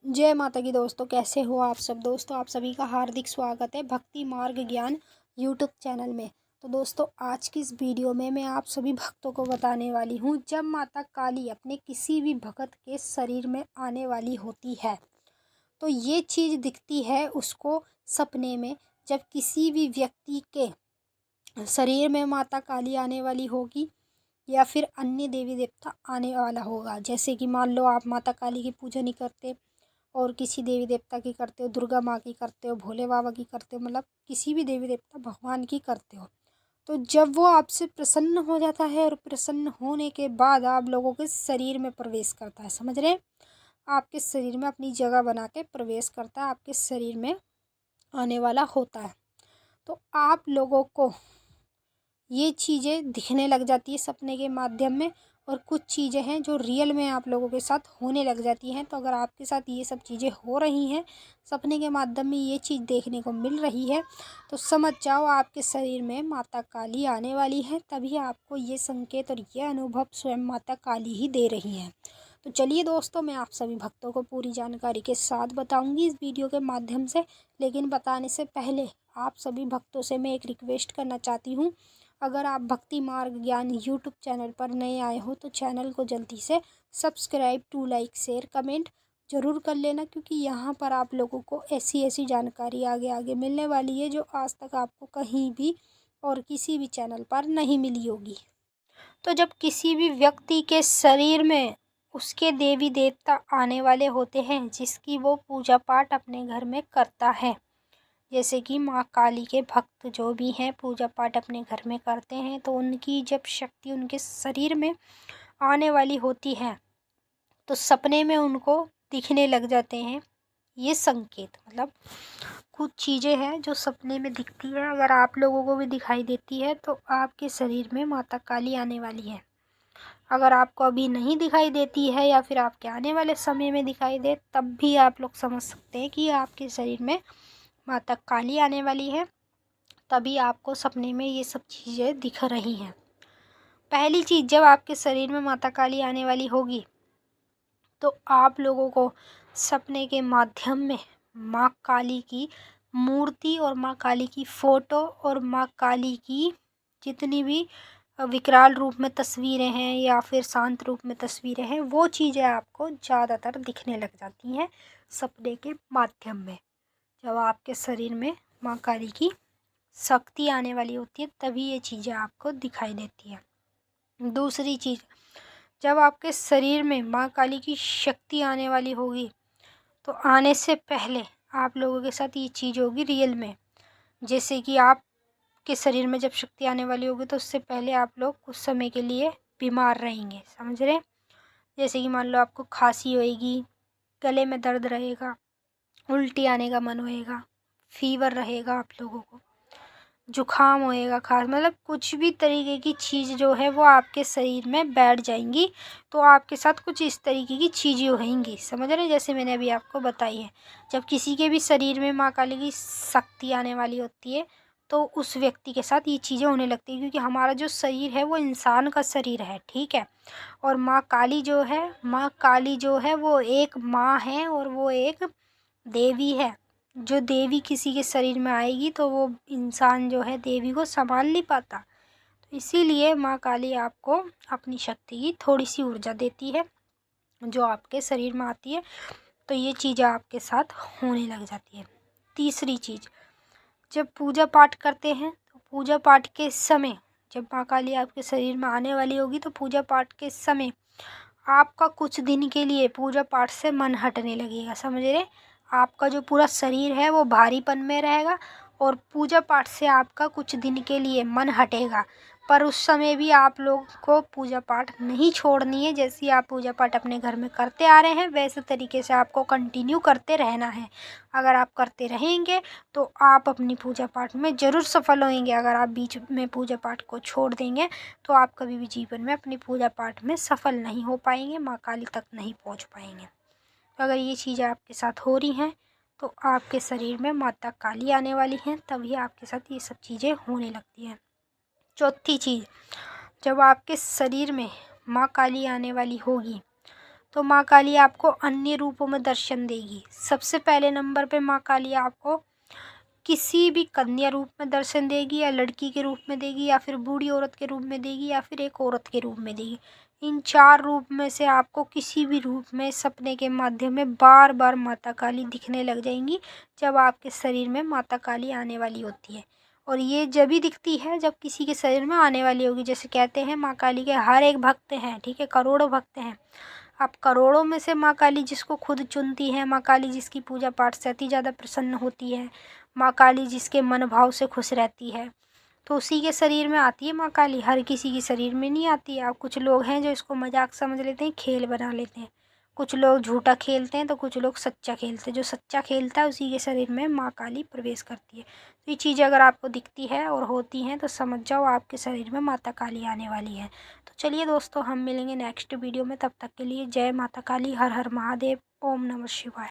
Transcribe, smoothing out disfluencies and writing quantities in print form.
जय माता की दोस्तों, कैसे हो आप सब। दोस्तों आप सभी का हार्दिक स्वागत है भक्ति मार्ग ज्ञान यूट्यूब चैनल में। तो दोस्तों आज की इस वीडियो में मैं आप सभी भक्तों को बताने वाली हूँ, जब माता काली अपने किसी भी भक्त के शरीर में आने वाली होती है तो ये चीज़ दिखती है उसको सपने में। जब किसी भी व्यक्ति के शरीर में माता काली आने वाली होगी या फिर अन्य देवी देवता आने वाला होगा, जैसे कि मान लो आप माता काली की पूजा नहीं करते और किसी देवी देवता की करते हो, दुर्गा माँ की करते हो, भोले बाबा की करते हो, मतलब किसी भी देवी देवता भगवान की करते हो, तो जब वो आपसे प्रसन्न हो जाता है और प्रसन्न होने के बाद आप लोगों के शरीर में प्रवेश करता है, समझ रहे हैं, आपके शरीर में अपनी जगह बना के प्रवेश करता है, आपके शरीर में आने वाला होता है, तो आप लोगों को ये चीज़ें दिखने लग जाती है सपने के माध्यम में। और कुछ चीज़ें हैं जो रियल में आप लोगों के साथ होने लग जाती हैं। तो अगर आपके साथ ये सब चीज़ें हो रही हैं, सपने के माध्यम में ये चीज़ देखने को मिल रही है, तो समझ जाओ आपके शरीर में माता काली आने वाली है। तभी आपको ये संकेत और ये अनुभव स्वयं माता काली ही दे रही हैं। तो चलिए दोस्तों, मैं आप सभी भक्तों को पूरी जानकारी के साथ बताऊंगी इस वीडियो के माध्यम से। लेकिन बताने से पहले आप सभी भक्तों से मैं एक रिक्वेस्ट करना चाहती हूँ, अगर आप भक्ति मार्ग ज्ञान यूट्यूब चैनल पर नए आए हो तो चैनल को जल्दी से subscribe to like share comment ज़रूर कर लेना, क्योंकि यहाँ पर आप लोगों को ऐसी ऐसी जानकारी आगे आगे मिलने वाली है जो आज तक आपको कहीं भी और किसी भी चैनल पर नहीं मिली होगी। तो जब किसी भी व्यक्ति के शरीर में उसके देवी देवता आने वाले होते हैं जिसकी वो पूजा पाठ अपने घर में करता है, जैसे कि माँ काली के भक्त जो भी हैं पूजा पाठ अपने घर में करते हैं, तो उनकी जब शक्ति उनके शरीर में आने वाली होती है तो सपने में उनको दिखने लग जाते हैं ये संकेत। मतलब कुछ चीज़ें हैं जो सपने में दिखती है, अगर आप लोगों को भी दिखाई देती है तो आपके शरीर में माता काली आने वाली है। अगर आपको अभी नहीं दिखाई देती है या फिर आपके आने वाले समय में दिखाई दे, तब भी आप लोग समझ सकते हैं कि आपके शरीर में माता काली आने वाली है। तभी आपको सपने में ये सब चीज़ें दिख रही हैं। पहली चीज़, जब आपके शरीर में माता काली आने वाली होगी तो आप लोगों को सपने के माध्यम में माँ काली की मूर्ति और माँ काली की फ़ोटो और माँ काली की जितनी भी विकराल रूप में तस्वीरें हैं या फिर शांत रूप में तस्वीरें हैं, वो चीज़ें आपको ज़्यादातर दिखने लग जाती हैं सपने के माध्यम में। जब आपके शरीर में माँ काली की शक्ति आने वाली होती है तभी ये चीज़ें आपको दिखाई देती है। दूसरी चीज़, जब आपके शरीर में माँ काली की शक्ति आने वाली होगी तो आने से पहले आप लोगों के साथ ये चीज़ होगी रियल में। जैसे कि आपके शरीर में जब शक्ति आने वाली होगी तो उससे पहले आप लोग कुछ समय के लिए बीमार रहेंगे, समझ रहे हैं। जैसे कि मान लो आपको खांसी होएगी, गले में दर्द रहेगा, उल्टी आने का मन होएगा, फीवर रहेगा, आप लोगों को जुखाम होएगा, खास मतलब कुछ भी तरीके की चीज़ जो है वो आपके शरीर में बैठ जाएंगी, तो आपके साथ कुछ इस तरीके की चीज़ें होंगी, समझ रहे हैं, जैसे मैंने अभी आपको बताई है। जब किसी के भी शरीर में माँ काली की शक्ति आने वाली होती है तो उस व्यक्ति के साथ ये चीज़ें होने लगती है, क्योंकि हमारा जो शरीर है वो इंसान का शरीर है, ठीक है। और माँ काली जो है वो एक माँ है और वो एक देवी है। जो देवी किसी के शरीर में आएगी तो वो इंसान जो है देवी को संभाल नहीं पाता, तो इसीलिए माँ काली आपको अपनी शक्ति की थोड़ी सी ऊर्जा देती है जो आपके शरीर में आती है, तो ये चीज़ें आपके साथ होने लग जाती है। तीसरी चीज़, जब पूजा पाठ करते हैं तो पूजा पाठ के समय जब माँ काली आपके शरीर में आने वाली होगी तो पूजा पाठ के समय आपका कुछ दिन के लिए पूजा पाठ से मन हटने लगेगा, समझ रहे। आपका जो पूरा शरीर है वो भारीपन में रहेगा और पूजा पाठ से आपका कुछ दिन के लिए मन हटेगा, पर उस समय भी आप लोग को पूजा पाठ नहीं छोड़नी है। जैसे आप पूजा पाठ अपने घर में करते आ रहे हैं वैसे तरीके से आपको कंटिन्यू करते रहना है। अगर आप करते रहेंगे तो आप अपनी पूजा पाठ में ज़रूर सफल होंगे। अगर आप बीच में पूजा पाठ को छोड़ देंगे तो आप कभी भी जीवन में अपनी पूजा पाठ में सफल नहीं हो पाएंगे, माँ काली तक नहीं पहुँच पाएंगे। तो अगर ये चीज़ें आपके साथ हो रही हैं तो आपके शरीर में माता काली आने वाली हैं, तभी आपके साथ ये सब चीज़ें होने लगती हैं। चौथी चीज़, जब आपके शरीर में माँ काली आने वाली होगी तो माँ काली आपको अन्य रूपों में दर्शन देगी। सबसे पहले नंबर पे माँ काली आपको किसी भी कन्या रूप में दर्शन देगी, या लड़की के रूप में देगी, या फिर बूढ़ी औरत के रूप में देगी, या फिर एक औरत के रूप में देगी। इन 4 रूप में से आपको किसी भी रूप में सपने के माध्यम में बार बार माता काली दिखने लग जाएंगी जब आपके शरीर में माता काली आने वाली होती है। और ये जब भी दिखती है जब किसी के शरीर में आने वाली होगी। जैसे कहते हैं माँ काली के हर एक भक्त हैं, ठीक है, करोड़ों भक्त हैं। अब करोड़ों में से माँ काली जिसको खुद चुनती है, माँ काली जिसकी पूजा पाठ से अति ज़्यादा प्रसन्न होती है, माँ काली जिसके मन भाव से खुश रहती है, तो उसी के शरीर में आती है माँ काली। हर किसी के शरीर में नहीं आती है। अब कुछ लोग हैं जो इसको मजाक समझ लेते हैं, खेल बना लेते हैं। कुछ लोग झूठा खेलते हैं तो कुछ लोग सच्चा खेलते हैं। जो सच्चा खेलता है उसी के शरीर में माँ काली प्रवेश करती है। तो ये चीज़ें अगर आपको दिखती है और होती हैं तो समझ जाओ आपके शरीर में माता काली आने वाली है। तो चलिए दोस्तों, हम मिलेंगे नेक्स्ट वीडियो में। तब तक के लिए जय माता काली, हर हर महादेव, ओम नमः शिवाय।